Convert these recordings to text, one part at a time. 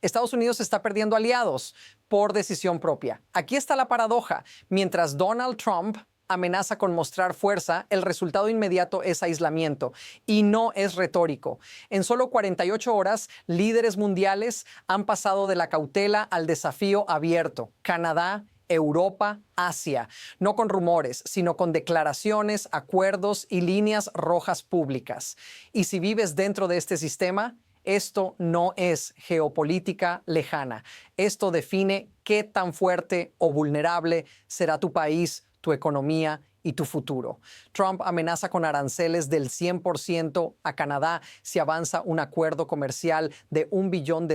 Estados Unidos está perdiendo aliados por decisión propia. Aquí está la paradoja. Mientras Donald Trump amenaza con mostrar fuerza, el resultado inmediato es aislamiento y no es retórico. En solo 48 horas, líderes mundiales han pasado de la cautela al desafío abierto. Canadá, Europa, Asia, no con rumores, sino con declaraciones, acuerdos y líneas rojas públicas. Y si vives dentro de este sistema, esto no es geopolítica lejana. Esto define qué tan fuerte o vulnerable será tu país, tu economía y tu futuro. Trump amenaza con aranceles del 100% a Canadá si avanza un acuerdo comercial de $1 billón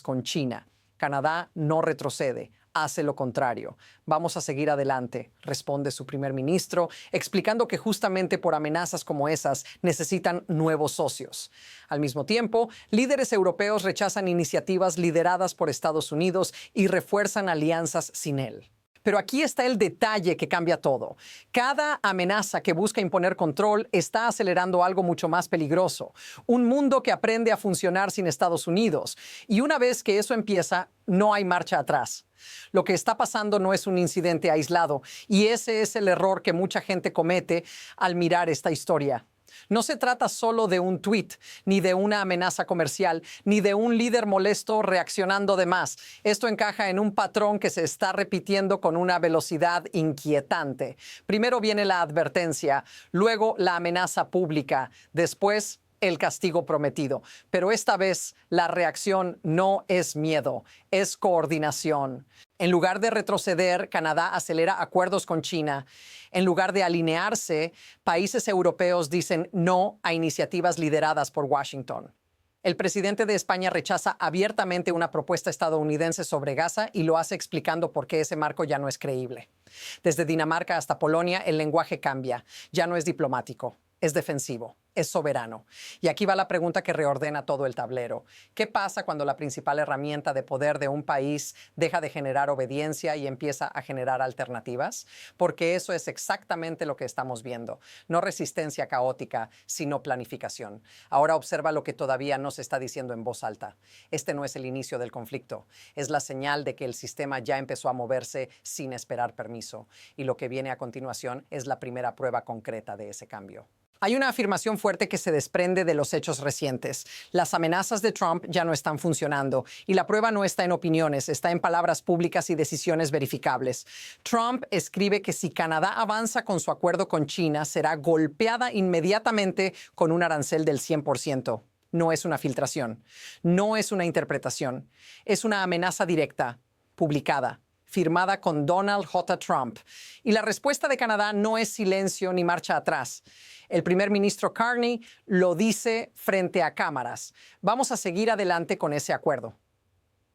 con China. Canadá no retrocede, hace lo contrario. Vamos a seguir adelante, responde su primer ministro, explicando que justamente por amenazas como esas necesitan nuevos socios. Al mismo tiempo, líderes europeos rechazan iniciativas lideradas por Estados Unidos y refuerzan alianzas sin él. Pero aquí está el detalle que cambia todo. Cada amenaza que busca imponer control está acelerando algo mucho más peligroso. Un mundo que aprende a funcionar sin Estados Unidos. Y una vez que eso empieza, no hay marcha atrás. Lo que está pasando no es un incidente aislado. Y ese es el error que mucha gente comete al mirar esta historia. No se trata solo de un tuit, ni de una amenaza comercial, ni de un líder molesto reaccionando de más. Esto encaja en un patrón que se está repitiendo con una velocidad inquietante. Primero viene la advertencia, luego la amenaza pública, después el castigo prometido. Pero esta vez la reacción no es miedo, es coordinación. En lugar de retroceder, Canadá acelera acuerdos con China. En lugar de alinearse, países europeos dicen no a iniciativas lideradas por Washington. El presidente de España rechaza abiertamente una propuesta estadounidense sobre Gaza y lo hace explicando por qué ese marco ya no es creíble. Desde Dinamarca hasta Polonia, el lenguaje cambia. Ya no es diplomático, es defensivo. Es soberano. Y aquí va la pregunta que reordena todo el tablero. ¿Qué pasa cuando la principal herramienta de poder de un país deja de generar obediencia y empieza a generar alternativas? Porque eso es exactamente lo que estamos viendo. No resistencia caótica, sino planificación. Ahora observa lo que todavía no se está diciendo en voz alta. Este no es el inicio del conflicto. Es la señal de que el sistema ya empezó a moverse sin esperar permiso. Y lo que viene a continuación es la primera prueba concreta de ese cambio. Hay una afirmación fuerte que se desprende de los hechos recientes. Las amenazas de Trump ya no están funcionando y la prueba no está en opiniones, está en palabras públicas y decisiones verificables. Trump escribe que si Canadá avanza con su acuerdo con China, será golpeada inmediatamente con un arancel del 100%. No es una filtración, no es una interpretación, es una amenaza directa, publicada, firmada con Donald J. Trump. Y la respuesta de Canadá no es silencio ni marcha atrás. El primer ministro Carney lo dice frente a cámaras. Vamos a seguir adelante con ese acuerdo.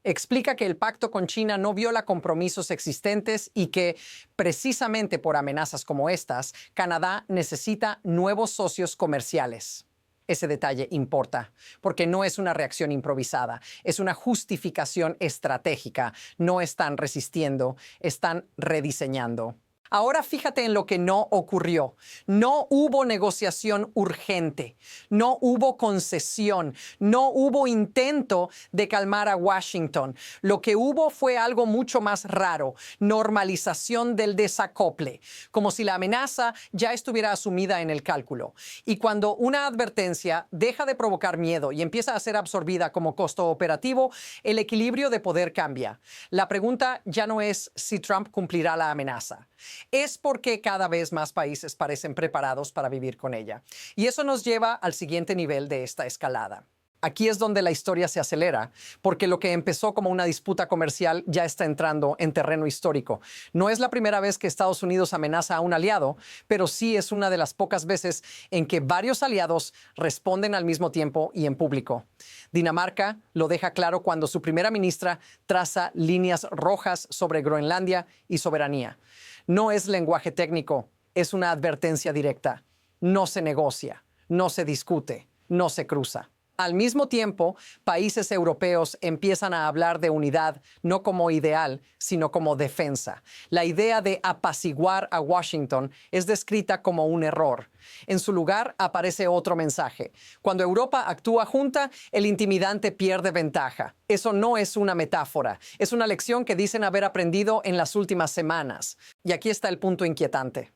Explica que el pacto con China no viola compromisos existentes y que, precisamente por amenazas como estas, Canadá necesita nuevos socios comerciales. Ese detalle importa, porque no es una reacción improvisada, es una justificación estratégica. No están resistiendo, están rediseñando. Ahora fíjate en lo que no ocurrió. No hubo negociación urgente, no hubo concesión, no hubo intento de calmar a Washington. Lo que hubo fue algo mucho más raro, normalización del desacople, como si la amenaza ya estuviera asumida en el cálculo. Y cuando una advertencia deja de provocar miedo y empieza a ser absorbida como costo operativo, el equilibrio de poder cambia. La pregunta ya no es si Trump cumplirá la amenaza. Es porque cada vez más países parecen preparados para vivir con ella. Y eso nos lleva al siguiente nivel de esta escalada. Aquí es donde la historia se acelera, porque lo que empezó como una disputa comercial ya está entrando en terreno histórico. No es la primera vez que Estados Unidos amenaza a un aliado, pero sí es una de las pocas veces en que varios aliados responden al mismo tiempo y en público. Dinamarca lo deja claro cuando su primera ministra traza líneas rojas sobre Groenlandia y soberanía. No es lenguaje técnico, es una advertencia directa. No se negocia, no se discute, no se cruza. Al mismo tiempo, países europeos empiezan a hablar de unidad no como ideal, sino como defensa. La idea de apaciguar a Washington es descrita como un error. En su lugar aparece otro mensaje. Cuando Europa actúa junta, el intimidante pierde ventaja. Eso no es una metáfora, es una lección que dicen haber aprendido en las últimas semanas. Y aquí está el punto inquietante.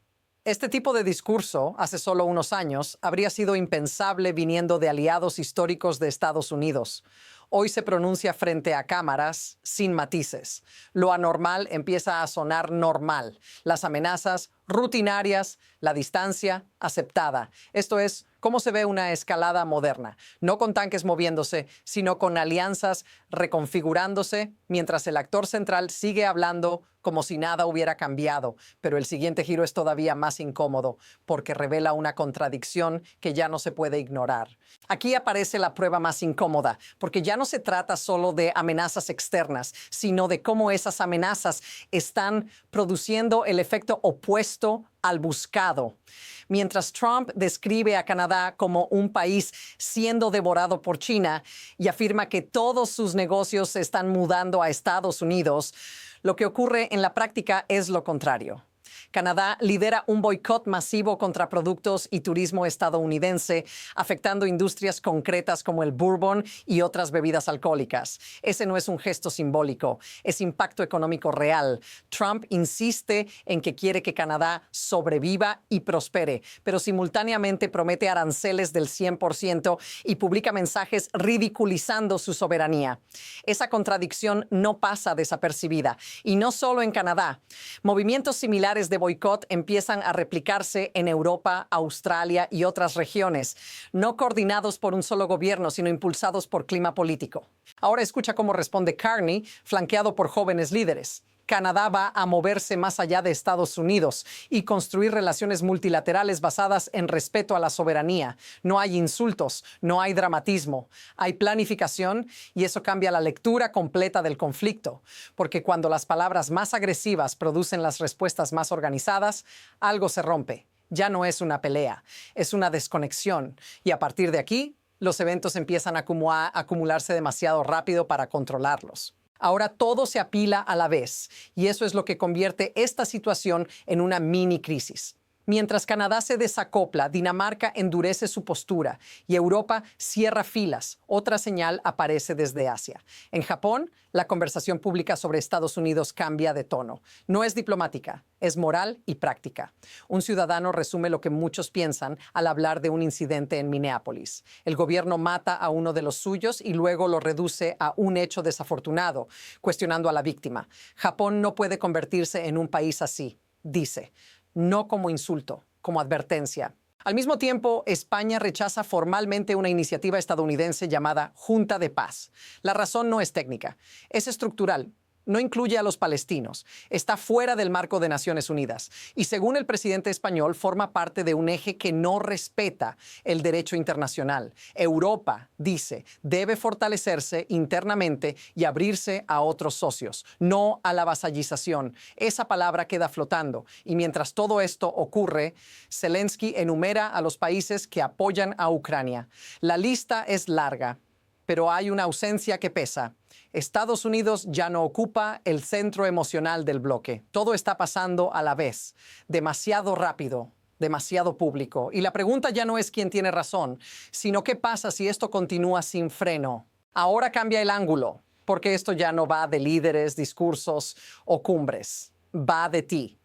Este tipo de discurso, hace solo unos años, habría sido impensable viniendo de aliados históricos de Estados Unidos. Hoy se pronuncia frente a cámaras sin matices. Lo anormal empieza a sonar normal. Las amenazas rutinarias, la distancia aceptada. Esto es cómo se ve una escalada moderna. No con tanques moviéndose, sino con alianzas reconfigurándose, mientras el actor central sigue hablando como si nada hubiera cambiado. Pero el siguiente giro es todavía más incómodo, porque revela una contradicción que ya no se puede ignorar. Aquí aparece la prueba más incómoda, porque ya no se trata solo de amenazas externas, sino de cómo esas amenazas están produciendo el efecto opuesto al buscado. Mientras Trump describe a Canadá como un país siendo devorado por China y afirma que todos sus negocios se están mudando a Estados Unidos, lo que ocurre en la práctica es lo contrario. Canadá lidera un boicot masivo contra productos y turismo estadounidense, afectando industrias concretas como el bourbon y otras bebidas alcohólicas. Ese no es un gesto simbólico, es impacto económico real. Trump insiste en que quiere que Canadá sobreviva y prospere, pero simultáneamente promete aranceles del 100% y publica mensajes ridiculizando su soberanía. Esa contradicción no pasa desapercibida, y no solo en Canadá. Movimientos similares de boicot empiezan a replicarse en Europa, Australia y otras regiones, no coordinados por un solo gobierno, sino impulsados por clima político. Ahora escucha cómo responde Carney, flanqueado por jóvenes líderes. Canadá va a moverse más allá de Estados Unidos y construir relaciones multilaterales basadas en respeto a la soberanía. No hay insultos, no hay dramatismo, hay planificación, y eso cambia la lectura completa del conflicto, porque cuando las palabras más agresivas producen las respuestas más organizadas, algo se rompe. Ya no es una pelea, es una desconexión, y a partir de aquí, los eventos empiezan a acumularse demasiado rápido para controlarlos. Ahora todo se apila a la vez, y eso es lo que convierte esta situación en una mini crisis. Mientras Canadá se desacopla, Dinamarca endurece su postura y Europa cierra filas. Otra señal aparece desde Asia. En Japón, la conversación pública sobre Estados Unidos cambia de tono. No es diplomática, es moral y práctica. Un ciudadano resume lo que muchos piensan al hablar de un incidente en Minneapolis. El gobierno mata a uno de los suyos y luego lo reduce a un hecho desafortunado, cuestionando a la víctima. Japón no puede convertirse en un país así, dice. No como insulto, como advertencia. Al mismo tiempo, España rechaza formalmente una iniciativa estadounidense llamada Junta de Paz. La razón no es técnica, es estructural. No incluye a los palestinos, está fuera del marco de Naciones Unidas y, según el presidente español, forma parte de un eje que no respeta el derecho internacional. Europa, dice, debe fortalecerse internamente y abrirse a otros socios, no a la vasallización. Esa palabra queda flotando, y mientras todo esto ocurre, Zelensky enumera a los países que apoyan a Ucrania. La lista es larga, pero hay una ausencia que pesa. Estados Unidos ya no ocupa el centro emocional del bloque. Todo está pasando a la vez, demasiado rápido, demasiado público. Y la pregunta ya no es quién tiene razón, sino qué pasa si esto continúa sin freno. Ahora cambia el ángulo, porque esto ya no va de líderes, discursos o cumbres. Va de ti,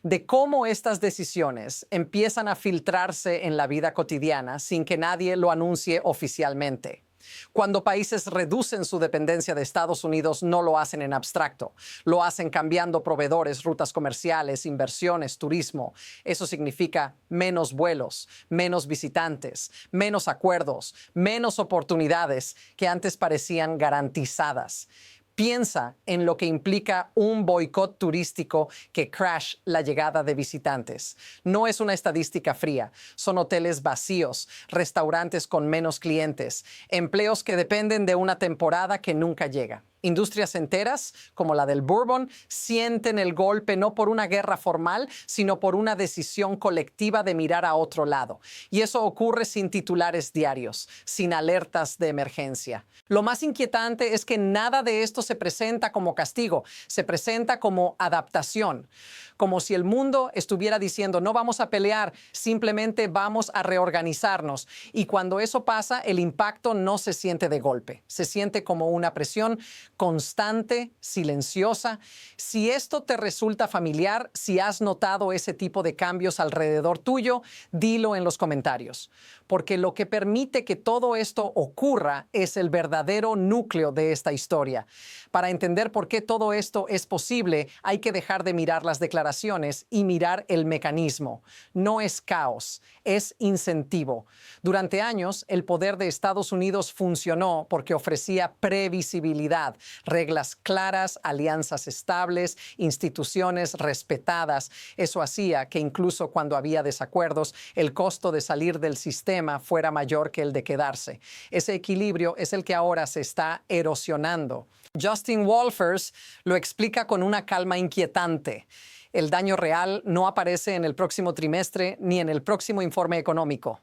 de cómo estas decisiones empiezan a filtrarse en la vida cotidiana sin que nadie lo anuncie oficialmente. Cuando países reducen su dependencia de Estados Unidos, no lo hacen en abstracto. Lo hacen cambiando proveedores, rutas comerciales, inversiones, turismo. Eso significa menos vuelos, menos visitantes, menos acuerdos, menos oportunidades que antes parecían garantizadas. Piensa en lo que implica un boicot turístico que crash la llegada de visitantes. No es una estadística fría. Son hoteles vacíos, restaurantes con menos clientes, empleos que dependen de una temporada que nunca llega. Industrias enteras, como la del bourbon, sienten el golpe no por una guerra formal, sino por una decisión colectiva de mirar a otro lado. Y eso ocurre sin titulares diarios, sin alertas de emergencia. Lo más inquietante es que nada de esto se presenta como castigo, se presenta como adaptación. Como si el mundo estuviera diciendo, no vamos a pelear, simplemente vamos a reorganizarnos. Y cuando eso pasa, el impacto no se siente de golpe, se siente como una presión constante, silenciosa. Si esto te resulta familiar, si has notado ese tipo de cambios alrededor tuyo, dilo en los comentarios. Porque lo que permite que todo esto ocurra es el verdadero núcleo de esta historia. Para entender por qué todo esto es posible, hay que dejar de mirar las declaraciones y mirar el mecanismo. No es caos, es incentivo. Durante años, el poder de Estados Unidos funcionó porque ofrecía previsibilidad, reglas claras, alianzas estables, instituciones respetadas. Eso hacía que incluso cuando había desacuerdos, el costo de salir del sistema fuera mayor que el de quedarse. Ese equilibrio es el que ahora se está erosionando. Justin Wolfers lo explica con una calma inquietante. El daño real no aparece en el próximo trimestre ni en el próximo informe económico.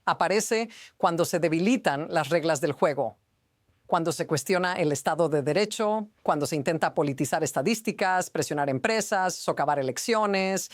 Aparece cuando se debilitan las reglas del juego, cuando se cuestiona el Estado de Derecho, cuando se intenta politizar estadísticas, presionar empresas, socavar elecciones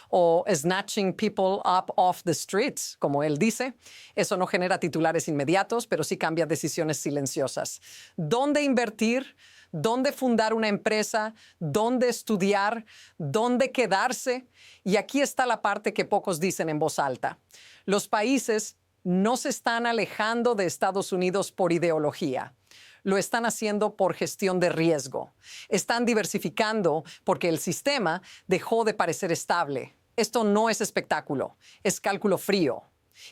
o snatching people up off the streets, como él dice. Eso no genera titulares inmediatos, pero sí cambia decisiones silenciosas. ¿Dónde invertir? ¿Dónde fundar una empresa? ¿Dónde estudiar? ¿Dónde quedarse? Y aquí está la parte que pocos dicen en voz alta. Los países no se están alejando de Estados Unidos por ideología. Lo están haciendo por gestión de riesgo. Están diversificando porque el sistema dejó de parecer estable. Esto no es espectáculo, es cálculo frío.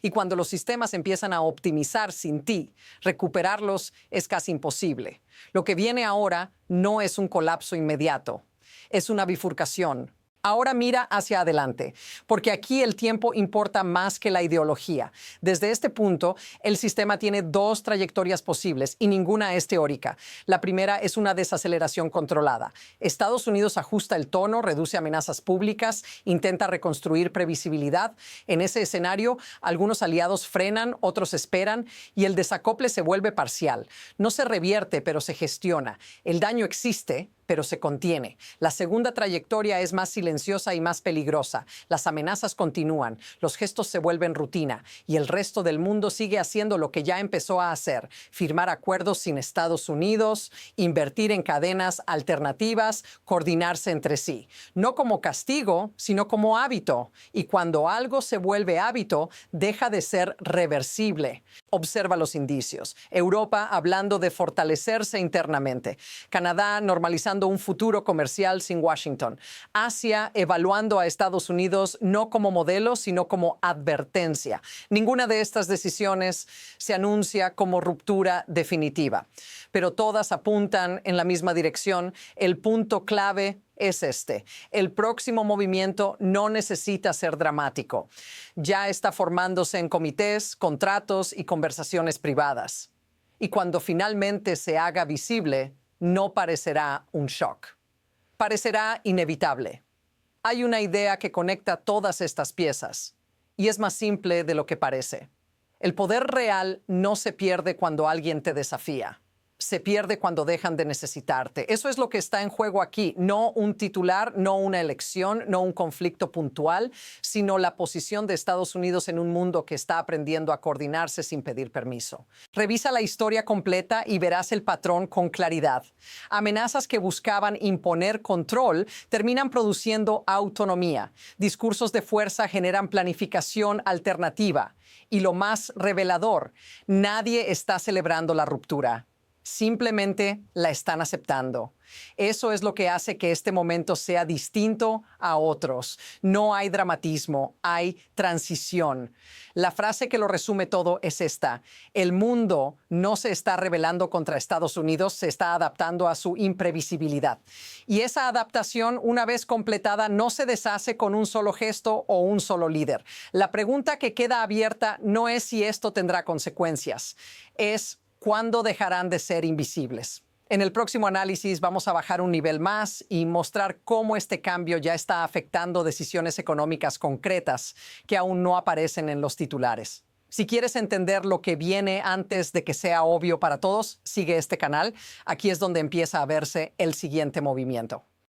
Y cuando los sistemas empiezan a optimizar sin ti, recuperarlos es casi imposible. Lo que viene ahora no es un colapso inmediato, es una bifurcación. Ahora mira hacia adelante, porque aquí el tiempo importa más que la ideología. Desde este punto, el sistema tiene dos trayectorias posibles y ninguna es teórica. La primera es una desaceleración controlada. Estados Unidos ajusta el tono, reduce amenazas públicas, intenta reconstruir previsibilidad. En ese escenario, algunos aliados frenan, otros esperan y el desacople se vuelve parcial. No se revierte, pero se gestiona. El daño existe, pero se contiene. La segunda trayectoria es más silenciosa y más peligrosa. Las amenazas continúan, los gestos se vuelven rutina y el resto del mundo sigue haciendo lo que ya empezó a hacer: firmar acuerdos sin Estados Unidos, invertir en cadenas alternativas, coordinarse entre sí. No como castigo, sino como hábito. Y cuando algo se vuelve hábito, deja de ser reversible. Observa los indicios. Europa hablando de fortalecerse internamente. Canadá normalizando un futuro comercial sin Washington. Asia evaluando a Estados Unidos no como modelo, sino como advertencia. Ninguna de estas decisiones se anuncia como ruptura definitiva, pero todas apuntan en la misma dirección. El punto clave es este: el próximo movimiento no necesita ser dramático. Ya está formándose en comités, contratos y conversaciones privadas. Y cuando finalmente se haga visible, no parecerá un shock. Parecerá inevitable. Hay una idea que conecta todas estas piezas y es más simple de lo que parece. El poder real no se pierde cuando alguien te desafía. Se pierde cuando dejan de necesitarte. Eso es lo que está en juego aquí. No un titular, no una elección, no un conflicto puntual, sino la posición de Estados Unidos en un mundo que está aprendiendo a coordinarse sin pedir permiso. Revisa la historia completa y verás el patrón con claridad. Amenazas que buscaban imponer control terminan produciendo autonomía. Discursos de fuerza generan planificación alternativa. Y lo más revelador, nadie está celebrando la ruptura. Simplemente la están aceptando. Eso es lo que hace que este momento sea distinto a otros. No hay dramatismo, hay transición. La frase que lo resume todo es esta: el mundo no se está rebelando contra Estados Unidos, se está adaptando a su imprevisibilidad. Y esa adaptación, una vez completada, no se deshace con un solo gesto o un solo líder. La pregunta que queda abierta no es si esto tendrá consecuencias, es ¿cuándo dejarán de ser invisibles? En el próximo análisis vamos a bajar un nivel más y mostrar cómo este cambio ya está afectando decisiones económicas concretas que aún no aparecen en los titulares. Si quieres entender lo que viene antes de que sea obvio para todos, sigue este canal. Aquí es donde empieza a verse el siguiente movimiento.